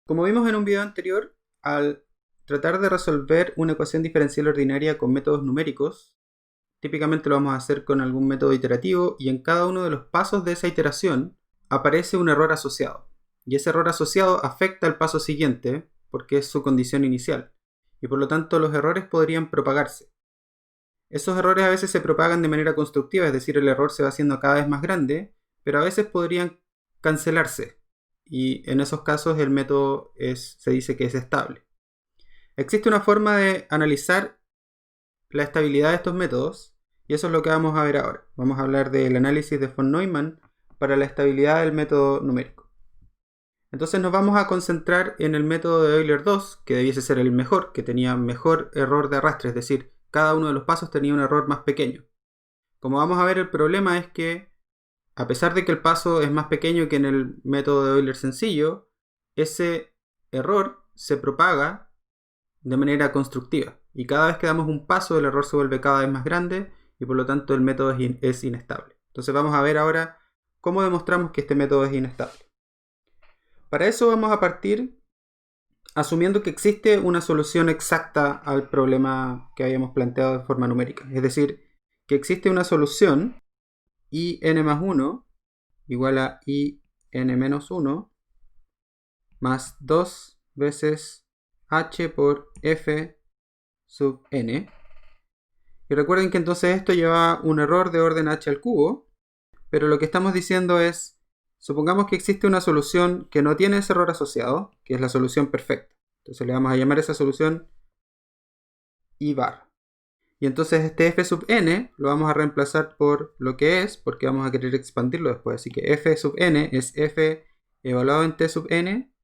Como vimos en un video anterior, al tratar de resolver una ecuación diferencial ordinaria con métodos numéricos, típicamente lo vamos a hacer con algún método iterativo y en cada uno de los pasos de esa iteración aparece un error asociado. Y ese error asociado afecta al paso siguiente porque es su condición inicial. Y por lo tanto los errores podrían propagarse. Esos errores a veces se propagan de manera constructiva, es decir, el error se va haciendo cada vez más grande, pero a veces podrían cancelarse. Y en esos casos el método se dice que es estable. Existe una forma de analizar la estabilidad de estos métodos y eso es lo que vamos a ver ahora. Vamos a hablar del análisis de von Neumann para la estabilidad del método numérico. Entonces nos vamos a concentrar en el método de Euler 2, que debiese ser el mejor, que tenía mejor error de arrastre, es decir, cada uno de los pasos tenía un error más pequeño. Como vamos a ver, el problema es que a pesar de que el paso es más pequeño que en el método de Euler sencillo, ese error se propaga de manera constructiva. Y cada vez que damos un paso, el error se vuelve cada vez más grande y por lo tanto el método es inestable. Entonces vamos a ver ahora cómo demostramos que este método es inestable. Para eso vamos a partir asumiendo que existe una solución exacta al problema que habíamos planteado de forma numérica. Es decir, que existe una solución in más 1 igual a in menos 1 más 2 veces h por f sub n. Y recuerden que entonces esto lleva un error de orden h al cubo, pero lo que estamos diciendo es, supongamos que existe una solución que no tiene ese error asociado, que es la solución perfecta. Entonces le vamos a llamar a esa solución I bar. Y entonces este f sub n lo vamos a reemplazar por lo que es, porque vamos a querer expandirlo después. Así que f sub n es f evaluado en t sub n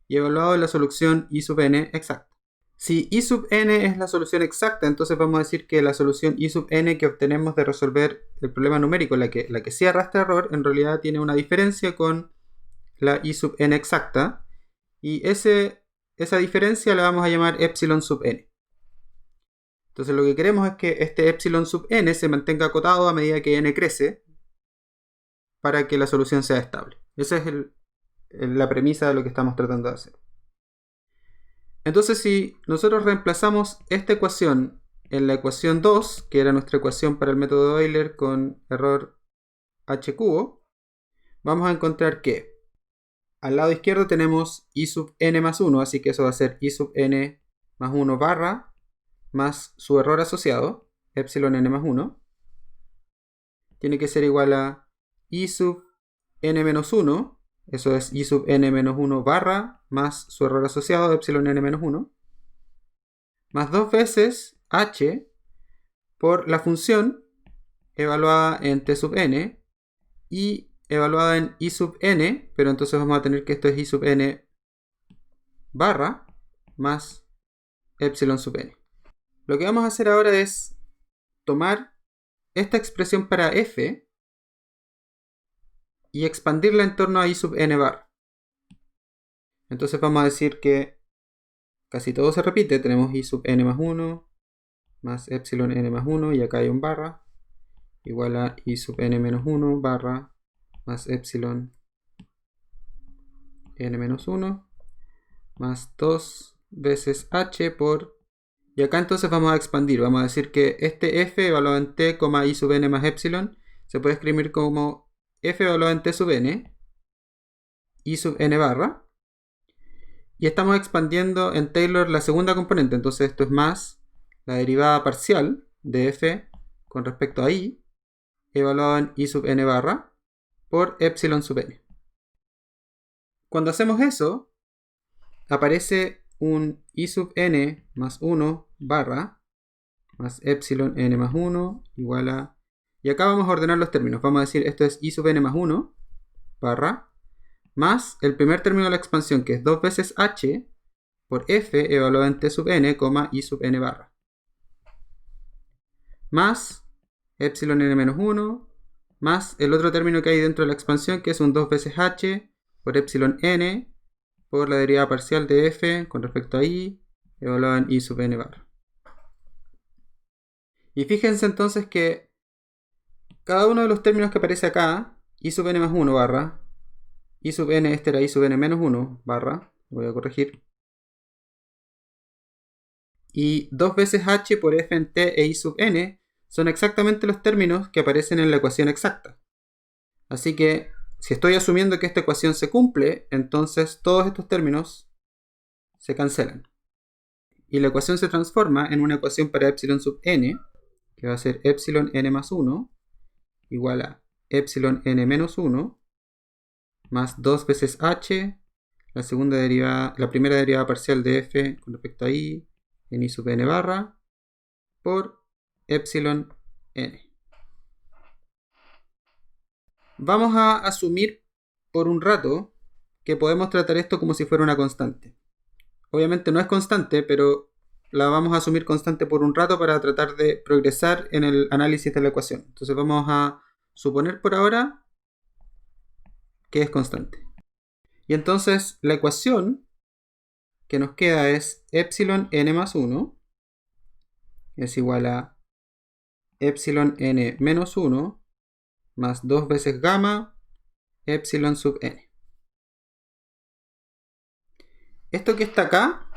y evaluado en la solución I sub n exacta. Si I sub n es la solución exacta, entonces vamos a decir que la solución I sub n que obtenemos de resolver el problema numérico, la que sí arrastra error, en realidad tiene una diferencia con la I sub n exacta. Y esa diferencia la vamos a llamar epsilon sub n. Entonces lo que queremos es que este epsilon sub n se mantenga acotado a medida que n crece para que la solución sea estable. Esa es la premisa de lo que estamos tratando de hacer. Entonces si nosotros reemplazamos esta ecuación en la ecuación 2, que era nuestra ecuación para el método de Euler con error h cubo, vamos a encontrar que al lado izquierdo tenemos I sub n más 1, así que eso va a ser I sub n más 1 barra más su error asociado, epsilon n más 1, tiene que ser igual a I sub n menos 1, eso es I sub n menos 1 barra más su error asociado, epsilon n menos 1, más 2 veces h por la función evaluada en t sub n y evaluada en I sub n, pero entonces vamos a tener que esto es I sub n barra más epsilon sub n. Lo que vamos a hacer ahora es tomar esta expresión para f y expandirla en torno a I sub n bar. Entonces vamos a decir que casi todo se repite. Tenemos I sub n más 1 más epsilon n más 1 y acá hay un barra igual a I sub n menos 1 barra más epsilon n menos 1 más 2 veces h por... Y acá entonces vamos a expandir. Vamos a decir que este f evaluado en t, I sub n más epsilon se puede escribir como f evaluado en t sub n I sub n barra. Y estamos expandiendo en Taylor la segunda componente. Entonces esto es más la derivada parcial de f con respecto a i evaluado en I sub n barra por epsilon sub n. Cuando hacemos eso, aparece un I sub n más 1 barra más epsilon n más 1 igual a... Y acá vamos a ordenar los términos. Vamos a decir esto es I sub n más 1 barra más el primer término de la expansión que es 2 veces h por f evaluado en t sub n, I sub n barra. Más epsilon n menos 1 más el otro término que hay dentro de la expansión que es un 2 veces h por epsilon n por la derivada parcial de f con respecto a i evaluado en I sub n barra. Y fíjense entonces que cada uno de los términos que aparece acá, I sub n más 1 barra, I sub n, este era I sub n menos 1 barra, Voy a corregir. Y 2 veces h por f en t e i sub n son exactamente los términos que aparecen en la ecuación exacta. Así que, si estoy asumiendo que esta ecuación se cumple, entonces todos estos términos se cancelan. Y la ecuación se transforma en una ecuación para epsilon sub n, que va a ser epsilon n más 1, igual a epsilon n menos 1, más 2 veces h, la primera derivada parcial de f con respecto a i, en i sub n barra, por epsilon n. Vamos a asumir por un rato que podemos tratar esto como si fuera una constante. Obviamente no es constante, pero la vamos a asumir constante por un rato para tratar de progresar en el análisis de la ecuación. Entonces vamos a suponer por ahora que es constante. Y entonces la ecuación que nos queda es epsilon n más 1 es igual a epsilon n menos 1 más 2 veces gamma epsilon sub n. Esto que está acá,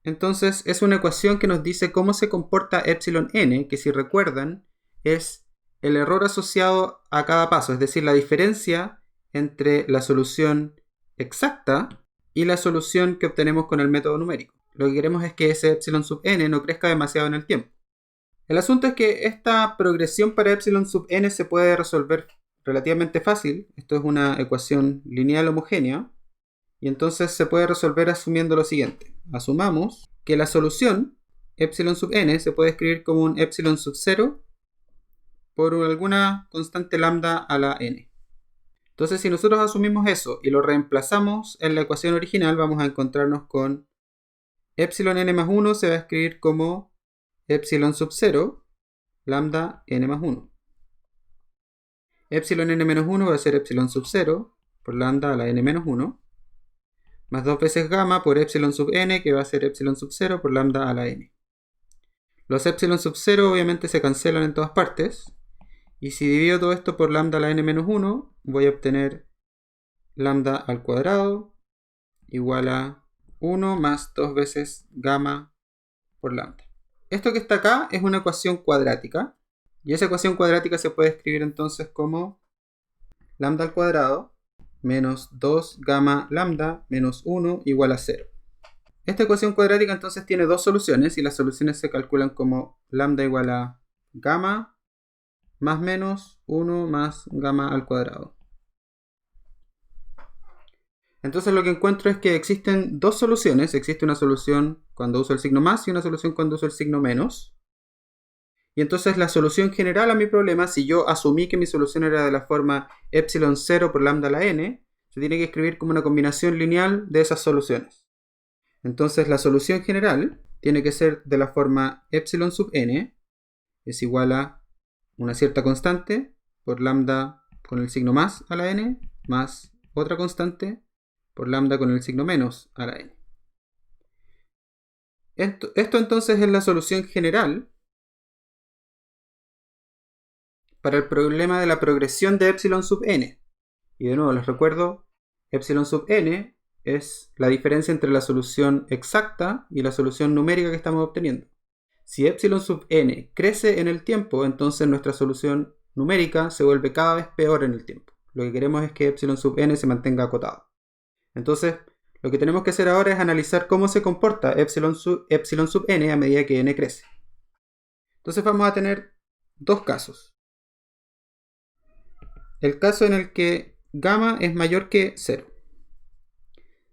entonces es una ecuación que nos dice cómo se comporta epsilon n, que si recuerdan es el error asociado a cada paso, es decir, la diferencia entre la solución exacta y la solución que obtenemos con el método numérico. Lo que queremos es que ese epsilon sub n no crezca demasiado en el tiempo. El asunto es que esta progresión para epsilon sub n se puede resolver relativamente fácil. Esto es una ecuación lineal homogénea. Y entonces se puede resolver asumiendo lo siguiente. Asumamos que la solución epsilon sub n se puede escribir como un epsilon sub 0 por alguna constante lambda a la n. Entonces si nosotros asumimos eso y lo reemplazamos en la ecuación original, vamos a encontrarnos con epsilon n más 1 se va a escribir como epsilon sub 0 lambda n más 1. Epsilon n menos 1 va a ser epsilon sub 0 por lambda a la n menos 1. Más 2 veces gamma por epsilon sub n, que va a ser epsilon sub 0 por lambda a la n. Los epsilon sub 0 obviamente se cancelan en todas partes. Y si divido todo esto por lambda a la n menos 1, voy a obtener lambda al cuadrado igual a 1 más 2 veces gamma por lambda. Esto que está acá es una ecuación cuadrática. Y esa ecuación cuadrática se puede escribir entonces como lambda al cuadrado menos 2 gamma lambda menos 1 igual a 0. Esta ecuación cuadrática entonces tiene dos soluciones y las soluciones se calculan como lambda igual a gamma más menos 1 más gamma al cuadrado. Entonces lo que encuentro es que existen dos soluciones. Existe una solución cuando uso el signo más y una solución cuando uso el signo menos. Y entonces la solución general a mi problema, si yo asumí que mi solución era de la forma epsilon 0 por lambda a la n, se tiene que escribir como una combinación lineal de esas soluciones. Entonces la solución general tiene que ser de la forma epsilon sub n es igual a una cierta constante por lambda con el signo más a la n más otra constante por lambda con el signo menos a la n. Esto entonces es la solución general para el problema de la progresión de epsilon sub n. Y de nuevo les recuerdo, epsilon sub n es la diferencia entre la solución exacta y la solución numérica que estamos obteniendo. Si epsilon sub n crece en el tiempo, entonces nuestra solución numérica se vuelve cada vez peor en el tiempo. Lo que queremos es que epsilon sub n se mantenga acotado. Entonces, lo que tenemos que hacer ahora es analizar cómo se comporta epsilon sub n a medida que n crece. Entonces vamos a tener dos casos. El caso en el que gamma es mayor que 0.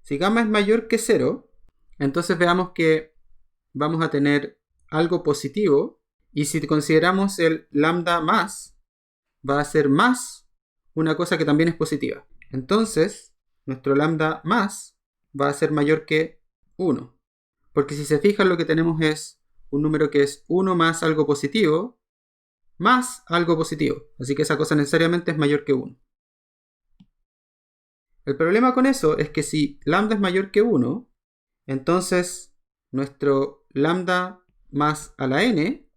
Si gamma es mayor que 0, entonces veamos que vamos a tener algo positivo. Y si consideramos el lambda más, va a ser más una cosa que también es positiva. Entonces, nuestro lambda más va a ser mayor que 1. Porque si se fijan, lo que tenemos es un número que es 1 más algo positivo, más algo positivo. Así que esa cosa necesariamente es mayor que 1. El problema con eso es que si lambda es mayor que 1, entonces nuestro lambda más a la n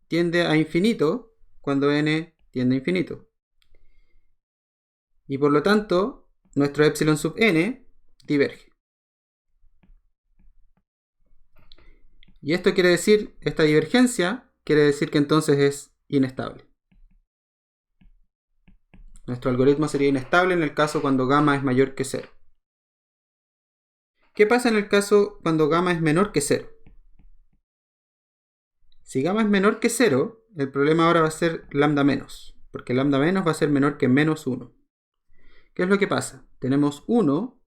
tiende a infinito cuando n tiende a infinito. Y por lo tanto, nuestro epsilon sub n diverge. Y esto quiere decir, esta divergencia quiere decir que entonces es inestable. Nuestro algoritmo sería inestable en el caso cuando gamma es mayor que 0. ¿Qué pasa en el caso cuando gamma es menor que 0? Si gamma es menor que 0, el problema ahora va a ser lambda menos, porque lambda menos va a ser menor que menos 1. ¿Qué es lo que pasa? Tenemos 1,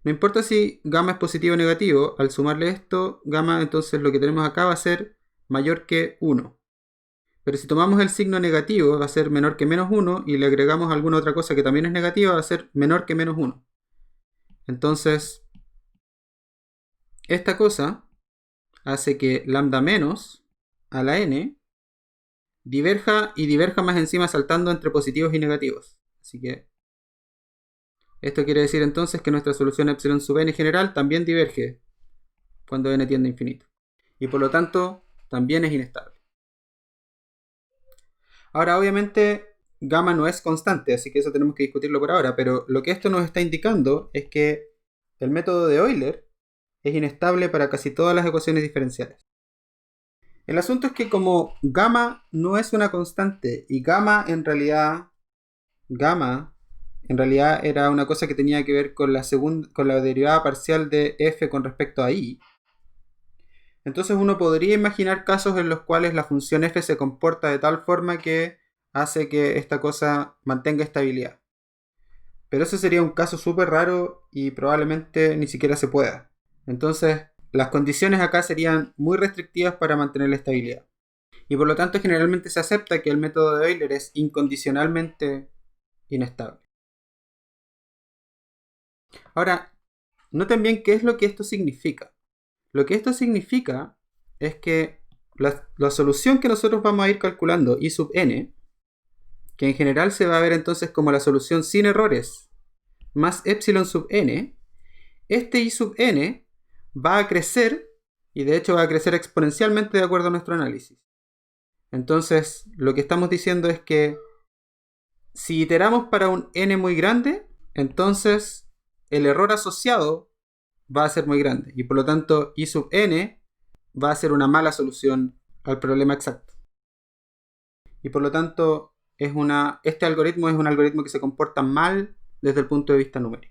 no importa si gamma es positivo o negativo, al sumarle esto, gamma entonces lo que tenemos acá va a ser mayor que 1. Pero si tomamos el signo negativo va a ser menor que menos 1 y le agregamos alguna otra cosa que también es negativa, va a ser menor que menos 1. Entonces, esta cosa hace que lambda menos a la n diverja y diverja más encima saltando entre positivos y negativos. Así que esto quiere decir entonces que nuestra solución epsilon sub n general también diverge cuando n tiende a infinito. Y por lo tanto también es inestable. Ahora obviamente gamma no es constante, así que eso tenemos que discutirlo por ahora, pero lo que esto nos está indicando es que el método de Euler es inestable para casi todas las ecuaciones diferenciales. El asunto es que como gamma no es una constante y gamma en realidad era una cosa que tenía que ver con la derivada parcial de f con respecto a i, entonces uno podría imaginar casos en los cuales la función f se comporta de tal forma que hace que esta cosa mantenga estabilidad. Pero eso sería un caso súper raro y probablemente ni siquiera se pueda. Entonces, las condiciones acá serían muy restrictivas para mantener la estabilidad. Y por lo tanto, generalmente se acepta que el método de Euler es incondicionalmente inestable. Ahora, noten bien qué es lo que esto significa. Lo que esto significa es que la solución que nosotros vamos a ir calculando, I sub n, que en general se va a ver entonces como la solución sin errores, más epsilon sub n, este I sub n va a crecer, y de hecho va a crecer exponencialmente de acuerdo a nuestro análisis. Entonces, lo que estamos diciendo es que si iteramos para un n muy grande, entonces el error asociado va a ser muy grande, y por lo tanto I sub n va a ser una mala solución al problema exacto. Y por lo tanto, este algoritmo es un algoritmo que se comporta mal desde el punto de vista numérico.